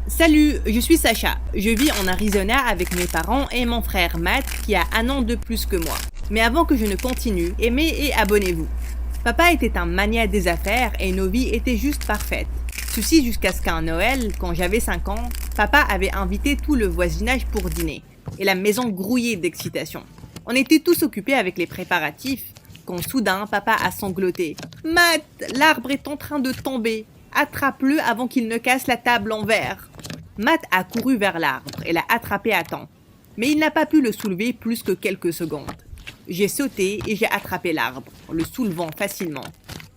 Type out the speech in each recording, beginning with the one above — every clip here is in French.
Salut, je suis Sacha. Je vis en Arizona avec mes parents et mon frère Matt qui a un an de plus que moi. Mais avant que je ne continue, aimez et abonnez-vous. Papa était un magnat des affaires et nos vies étaient juste parfaites. Ceci jusqu'à ce qu'un Noël, quand j'avais 5 ans, papa avait invité tout le voisinage pour dîner. Et la maison grouillait d'excitation. On était tous occupés avec les préparatifs quand soudain papa a sangloté. Matt, l'arbre est en train de tomber. Attrape-le avant qu'il ne casse la table en verre. Matt a couru vers l'arbre et l'a attrapé à temps. Mais il n'a pas pu le soulever plus que quelques secondes. J'ai sauté et j'ai attrapé l'arbre, le soulevant facilement.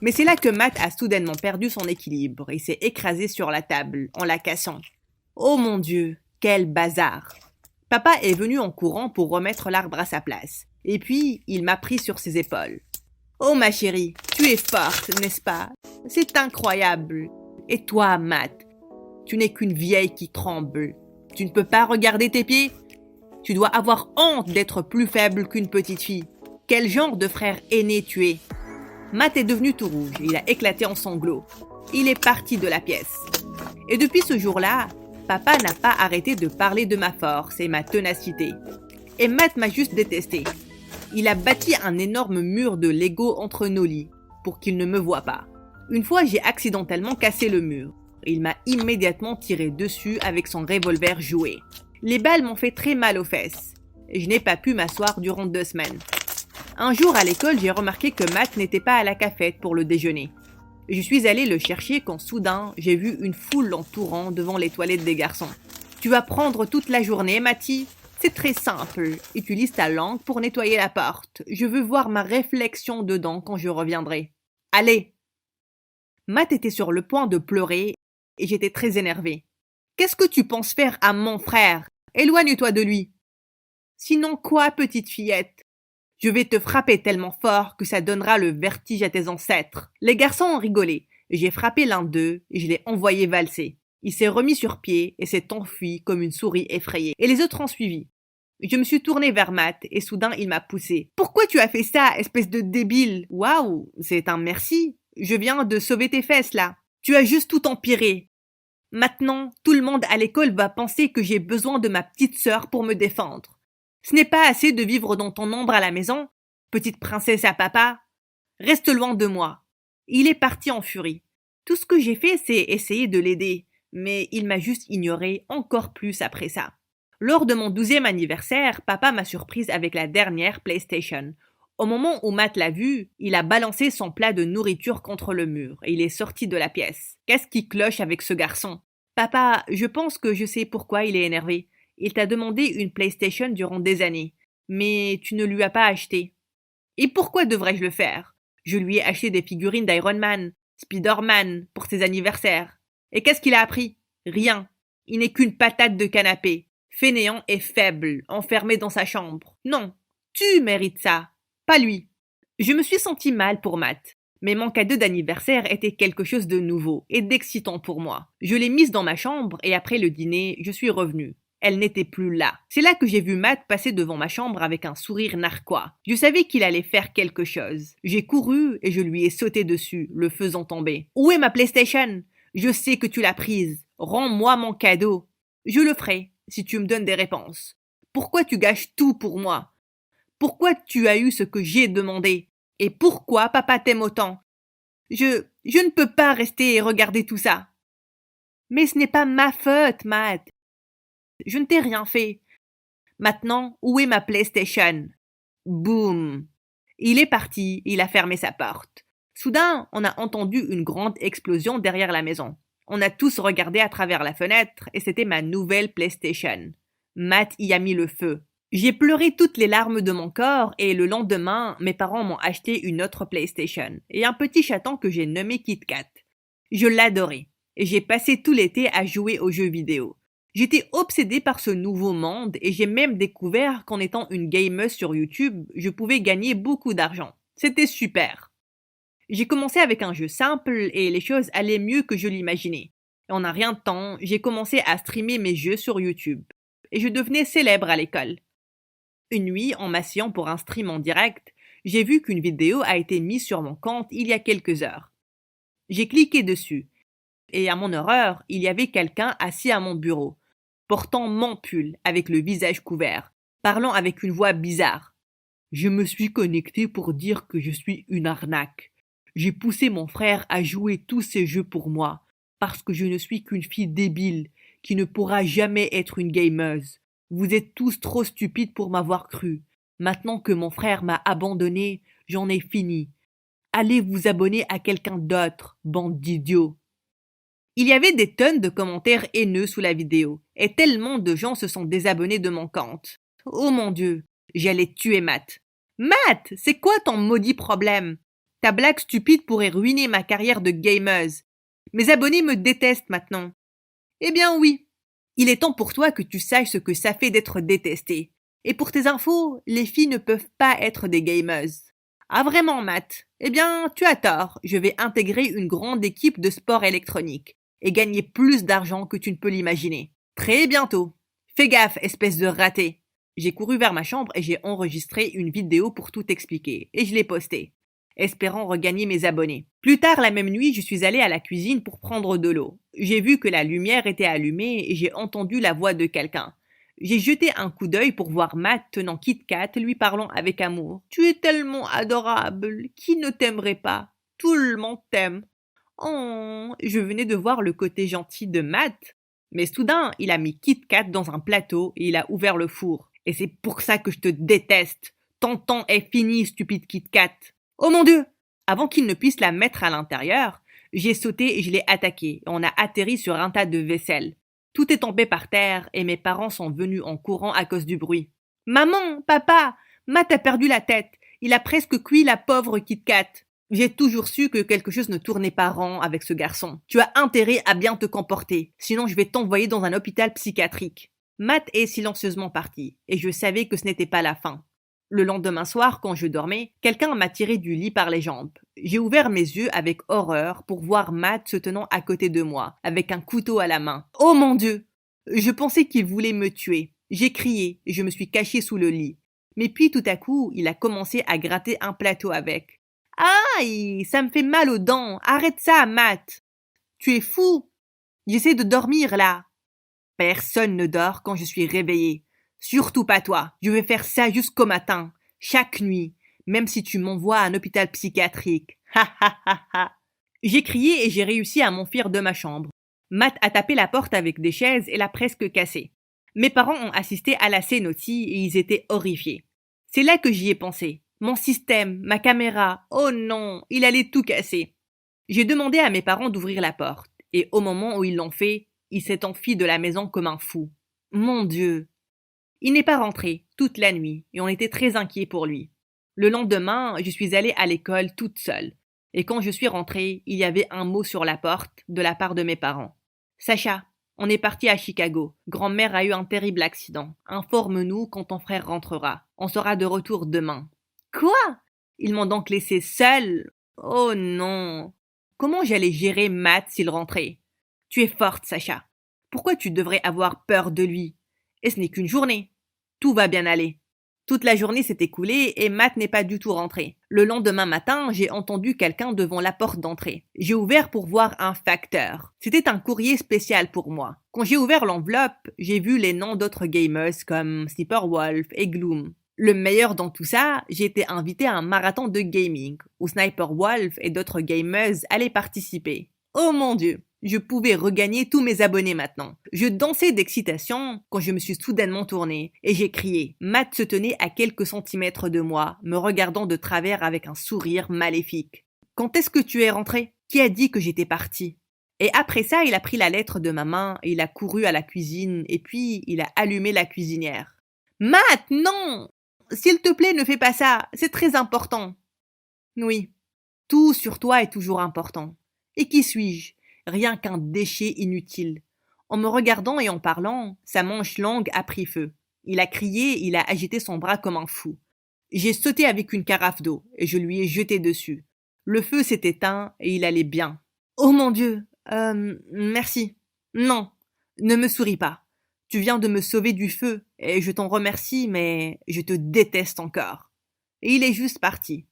Mais c'est là que Matt a soudainement perdu son équilibre et s'est écrasé sur la table en la cassant. Oh mon Dieu, quel bazar! Papa est venu en courant pour remettre l'arbre à sa place. Et puis, il m'a pris sur ses épaules. Oh ma chérie, tu es forte, n'est-ce pas? C'est incroyable. Et toi, Matt, tu n'es qu'une vieille qui tremble. Tu ne peux pas regarder tes pieds? Tu dois avoir honte d'être plus faible qu'une petite fille. Quel genre de frère aîné tu es? Matt est devenu tout rouge, il a éclaté en sanglots. Il est parti de la pièce. Et depuis ce jour-là, papa n'a pas arrêté de parler de ma force et ma ténacité. Et Matt m'a juste détesté. Il a bâti un énorme mur de Lego entre nos lits, pour qu'il ne me voie pas. Une fois, j'ai accidentellement cassé le mur. Et il m'a immédiatement tiré dessus avec son revolver jouet. Les balles m'ont fait très mal aux fesses. Et je n'ai pas pu m'asseoir durant 2 semaines. Un jour à l'école, j'ai remarqué que Matt n'était pas à la cafette pour le déjeuner. Je suis allée le chercher quand soudain, j'ai vu une foule l'entourant devant les toilettes des garçons. « Tu vas prendre toute la journée, Matty ? C'est très simple. Utilise ta langue pour nettoyer la porte. Je veux voir ma réflexion dedans quand je reviendrai. Allez !» Matt était sur le point de pleurer et j'étais très énervée. « Qu'est-ce que tu penses faire à mon frère? Éloigne-toi de lui. »« Sinon quoi, petite fillette? Je vais te frapper tellement fort que ça donnera le vertige à tes ancêtres. » Les garçons ont rigolé. J'ai frappé l'un d'eux et je l'ai envoyé valser. Il s'est remis sur pied et s'est enfui comme une souris effrayée. Et les autres ont suivi. Je me suis tournée vers Matt et soudain il m'a poussé. « Pourquoi tu as fait ça, espèce de débile? »« Waouh, c'est un merci. Je viens de sauver tes fesses là. Tu as juste tout empiré. Maintenant, tout le monde à l'école va penser que j'ai besoin de ma petite sœur pour me défendre. Ce n'est pas assez de vivre dans ton ombre à la maison, petite princesse à papa. Reste loin de moi. » Il est parti en furie. Tout ce que j'ai fait, c'est essayer de l'aider, mais il m'a juste ignoré encore plus après ça. Lors de mon 12e anniversaire, papa m'a surprise avec la dernière PlayStation. Au moment où Matt l'a vu, il a balancé son plat de nourriture contre le mur et il est sorti de la pièce. Qu'est-ce qui cloche avec ce garçon? Papa, je pense que je sais pourquoi il est énervé. Il t'a demandé une PlayStation durant des années, mais tu ne lui as pas acheté. Et pourquoi devrais-je le faire? Je lui ai acheté des figurines d'Iron Man, Spider-Man pour ses anniversaires. Et qu'est-ce qu'il a appris? Rien. Il n'est qu'une patate de canapé, fainéant et faible, enfermé dans sa chambre. Non, tu mérites ça, pas lui. Je me suis senti mal pour Matt, mais mon cadeau d'anniversaire était quelque chose de nouveau et d'excitant pour moi. Je l'ai mise dans ma chambre et après le dîner, je suis revenue. Elle n'était plus là. C'est là que j'ai vu Matt passer devant ma chambre avec un sourire narquois. Je savais qu'il allait faire quelque chose. J'ai couru et je lui ai sauté dessus, le faisant tomber. « Où est ma PlayStation? Je sais que tu l'as prise. Rends-moi mon cadeau. »« Je le ferai, si tu me donnes des réponses. Pourquoi tu gâches tout pour moi? Pourquoi tu as eu ce que j'ai demandé? Et pourquoi papa t'aime autant? Je ne peux pas rester et regarder tout ça. »« Mais ce n'est pas ma faute, Matt. Je ne t'ai rien fait. Maintenant, où est ma PlayStation? » Boum! Il est parti, il a fermé sa porte. Soudain, on a entendu une grande explosion derrière la maison. On a tous regardé à travers la fenêtre et c'était ma nouvelle PlayStation. Matt y a mis le feu. J'ai pleuré toutes les larmes de mon corps et le lendemain, mes parents m'ont acheté une autre PlayStation et un petit chaton que j'ai nommé Kit Kat. Je l'adorais et j'ai passé tout l'été à jouer aux jeux vidéo. J'étais obsédée par ce nouveau monde et j'ai même découvert qu'en étant une gameuse sur YouTube, je pouvais gagner beaucoup d'argent. C'était super. J'ai commencé avec un jeu simple et les choses allaient mieux que je l'imaginais. En un rien de temps, j'ai commencé à streamer mes jeux sur YouTube et je devenais célèbre à l'école. Une nuit, en m'asseyant pour un stream en direct, j'ai vu qu'une vidéo a été mise sur mon compte il y a quelques heures. J'ai cliqué dessus Et à mon horreur, il y avait quelqu'un assis à mon bureau, portant mon pull avec le visage couvert, parlant avec une voix bizarre. Je me suis connecté pour dire que je suis une arnaque. J'ai poussé mon frère à jouer tous ces jeux pour moi, parce que je ne suis qu'une fille débile qui ne pourra jamais être une gameuse. Vous êtes tous trop stupides pour m'avoir cru. Maintenant que mon frère m'a abandonné, j'en ai fini. Allez vous abonner à quelqu'un d'autre, bande d'idiots. Il y avait des tonnes de commentaires haineux sous la vidéo, et tellement de gens se sont désabonnés de mon compte. Oh mon Dieu, j'allais tuer Matt. Matt, c'est quoi ton maudit problème? Ta blague stupide pourrait ruiner ma carrière de gameuse. Mes abonnés me détestent maintenant. Eh bien oui, il est temps pour toi que tu saches ce que ça fait d'être détesté. Et pour tes infos, les filles ne peuvent pas être des gameuses. Ah vraiment, Matt? Eh bien, tu as tort, je vais intégrer une grande équipe de sport électronique et gagner plus d'argent que tu ne peux l'imaginer. Très bientôt. Fais gaffe, espèce de raté. J'ai couru vers ma chambre et j'ai enregistré une vidéo pour tout expliquer, et je l'ai postée, espérant regagner mes abonnés. Plus tard la même nuit, je suis allée à la cuisine pour prendre de l'eau. J'ai vu que la lumière était allumée et j'ai entendu la voix de quelqu'un. J'ai jeté un coup d'œil pour voir Matt tenant Kit Kat, lui parlant avec amour. « Tu es tellement adorable, qui ne t'aimerait pas? Tout le monde t'aime. » Oh, je venais de voir le côté gentil de Matt. Mais soudain, il a mis Kit Kat dans un plateau et il a ouvert le four. Et c'est pour ça que je te déteste. Ton temps est fini, stupide Kit Kat. Oh mon Dieu! Avant qu'il ne puisse la mettre à l'intérieur, j'ai sauté et je l'ai attaqué. On a atterri sur un tas de vaisselle. Tout est tombé par terre et mes parents sont venus en courant à cause du bruit. Maman, papa, Matt a perdu la tête. Il a presque cuit la pauvre Kit Kat. J'ai toujours su que quelque chose ne tournait pas rond avec ce garçon. Tu as intérêt à bien te comporter, sinon je vais t'envoyer dans un hôpital psychiatrique. Matt est silencieusement parti, et je savais que ce n'était pas la fin. Le lendemain soir, quand je dormais, quelqu'un m'a tiré du lit par les jambes. J'ai ouvert mes yeux avec horreur pour voir Matt se tenant à côté de moi, avec un couteau à la main. Oh mon Dieu! Je pensais qu'il voulait me tuer. J'ai crié et je me suis caché sous le lit. Mais puis tout à coup, il a commencé à gratter un plateau avec. Aïe! Ça me fait mal aux dents! Arrête ça, Matt! Tu es fou! J'essaie de dormir là! Personne ne dort quand je suis réveillé. Surtout pas toi. Je vais faire ça jusqu'au matin, chaque nuit, même si tu m'envoies à un hôpital psychiatrique. Ha ha ha ha. J'ai crié et j'ai réussi à m'enfuir de ma chambre. Matt a tapé la porte avec des chaises et l'a presque cassée. Mes parents ont assisté à la scène aussi et ils étaient horrifiés. C'est là que j'y ai pensé. Mon système, ma caméra, oh non, il allait tout casser. J'ai demandé à mes parents d'ouvrir la porte et au moment où ils l'ont fait, il s'est enfui de la maison comme un fou. Mon Dieu! Il n'est pas rentré toute la nuit et on était très inquiets pour lui. Le lendemain, je suis allée à l'école toute seule. Et quand je suis rentrée, il y avait un mot sur la porte de la part de mes parents. Sacha, on est parti à Chicago. Grand-mère a eu un terrible accident. Informe-nous quand ton frère rentrera. On sera de retour demain. Quoi? Ils m'ont donc laissé seule? Oh non! Comment j'allais gérer Matt s'il rentrait? Tu es forte, Sacha. Pourquoi tu devrais avoir peur de lui? Et ce n'est qu'une journée. Tout va bien aller. Toute la journée s'est écoulée et Matt n'est pas du tout rentré. Le lendemain matin, j'ai entendu quelqu'un devant la porte d'entrée. J'ai ouvert pour voir un facteur. C'était un courrier spécial pour moi. Quand j'ai ouvert l'enveloppe, j'ai vu les noms d'autres gamers comme Sniper Wolf et Gloom. Le meilleur dans tout ça, j'ai été invité à un marathon de gaming où Sniper Wolf et d'autres gamers allaient participer. Oh mon Dieu! Je pouvais regagner tous mes abonnés maintenant. Je dansais d'excitation quand je me suis soudainement tournée et j'ai crié. Matt se tenait à quelques centimètres de moi, me regardant de travers avec un sourire maléfique. Quand est-ce que tu es rentré? Qui a dit que j'étais partie? Et après ça, il a pris la lettre de ma main et il a couru à la cuisine et puis il a allumé la cuisinière. Matt, non! S'il te plaît, ne fais pas ça, c'est très important. Oui, tout sur toi est toujours important. Et qui suis-je? Rien qu'un déchet inutile. En me regardant et en parlant, sa manche longue a pris feu. Il a crié, il a agité son bras comme un fou. J'ai sauté avec une carafe d'eau et je lui ai jeté dessus. Le feu s'est éteint et il allait bien. Oh mon Dieu, merci. Non, ne me souris pas. Tu viens de me sauver du feu et je t'en remercie, mais je te déteste encore. Et il est juste parti.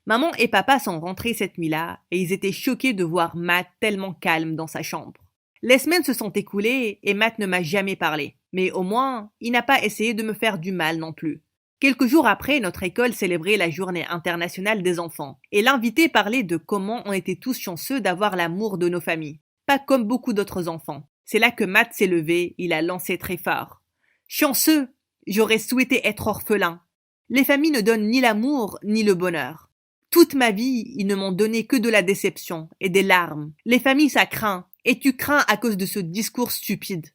Maman et papa sont rentrés cette nuit-là et ils étaient choqués de voir Matt tellement calme dans sa chambre. Les semaines se sont écoulées et Matt ne m'a jamais parlé. Mais au moins, il n'a pas essayé de me faire du mal non plus. Quelques jours après, notre école célébrait la journée internationale des enfants. Et l'invité parlait de comment on était tous chanceux d'avoir l'amour de nos familles. Pas comme beaucoup d'autres enfants. C'est là que Matt s'est levé, il a lancé très fort. Chanceux! J'aurais souhaité être orphelin. Les familles ne donnent ni l'amour ni le bonheur. Toute ma vie, ils ne m'ont donné que de la déception et des larmes. Les familles, ça craint. Et tu crains à cause de ce discours stupide.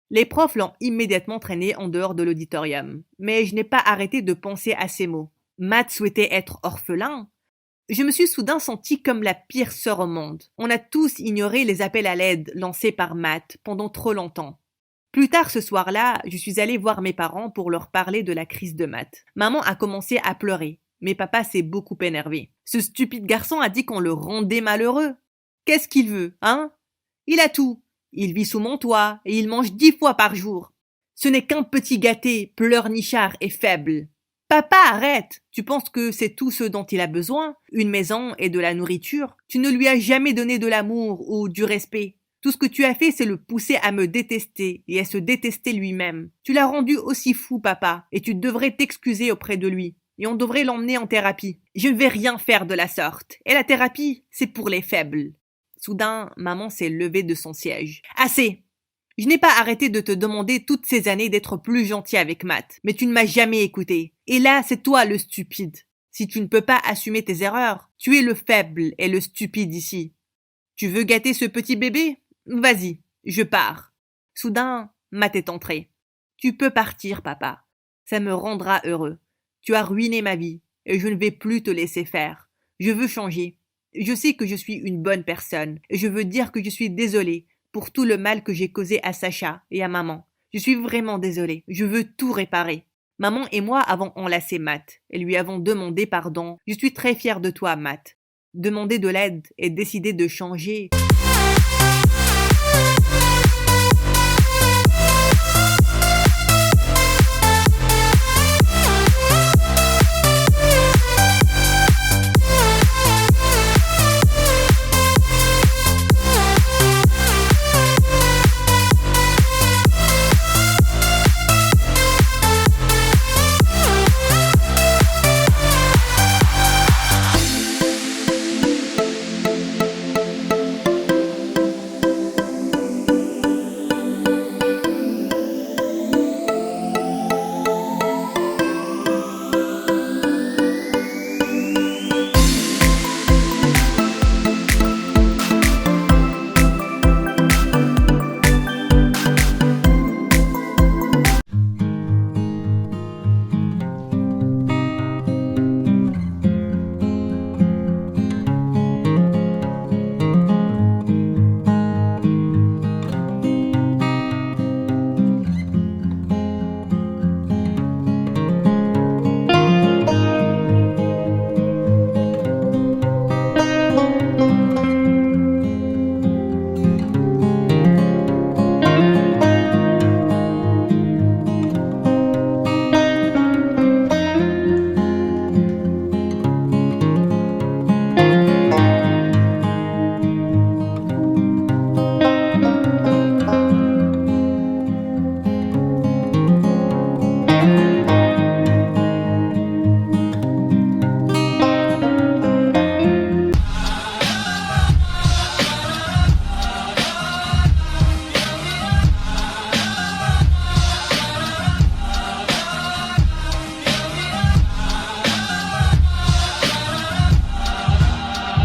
Les profs l'ont immédiatement traîné en dehors de l'auditorium. Mais je n'ai pas arrêté de penser à ces mots. Matt souhaitait être orphelin. Je me suis soudain sentie comme la pire sœur au monde. On a tous ignoré les appels à l'aide lancés par Matt pendant trop longtemps. Plus tard ce soir-là, je suis allée voir mes parents pour leur parler de la crise de Matt. Maman a commencé à pleurer, mais papa s'est beaucoup énervé. Ce stupide garçon a dit qu'on le rendait malheureux. Qu'est-ce qu'il veut, hein? Il a tout. Il vit sous mon toit et il mange 10 fois par jour. Ce n'est qu'un petit gâté, pleurnichard et faible. Papa, arrête! Tu penses que c'est tout ce dont il a besoin? Une maison et de la nourriture? Tu ne lui as jamais donné de l'amour ou du respect. Tout ce que tu as fait, c'est le pousser à me détester et à se détester lui-même. Tu l'as rendu aussi fou, papa, et tu devrais t'excuser auprès de lui. Et on devrait l'emmener en thérapie. Je ne vais rien faire de la sorte. Et la thérapie, c'est pour les faibles. Soudain, maman s'est levée de son siège. Assez! Je n'ai pas arrêté de te demander toutes ces années d'être plus gentil avec Matt, mais tu ne m'as jamais écouté. Et là, c'est toi le stupide. Si tu ne peux pas assumer tes erreurs, tu es le faible et le stupide ici. Tu veux gâter ce petit bébé? Vas-y, je pars. Soudain, Matt est entré. Tu peux partir, papa. Ça me rendra heureux. Tu as ruiné ma vie, et je ne vais plus te laisser faire. Je veux changer. Je sais que je suis une bonne personne, et je veux dire que je suis désolée pour tout le mal que j'ai causé à Sacha et à maman. Je suis vraiment désolée. Je veux tout réparer. Maman et moi avons enlacé Matt, et lui avons demandé pardon. Je suis très fière de toi, Matt. Demander de l'aide et décider de changer.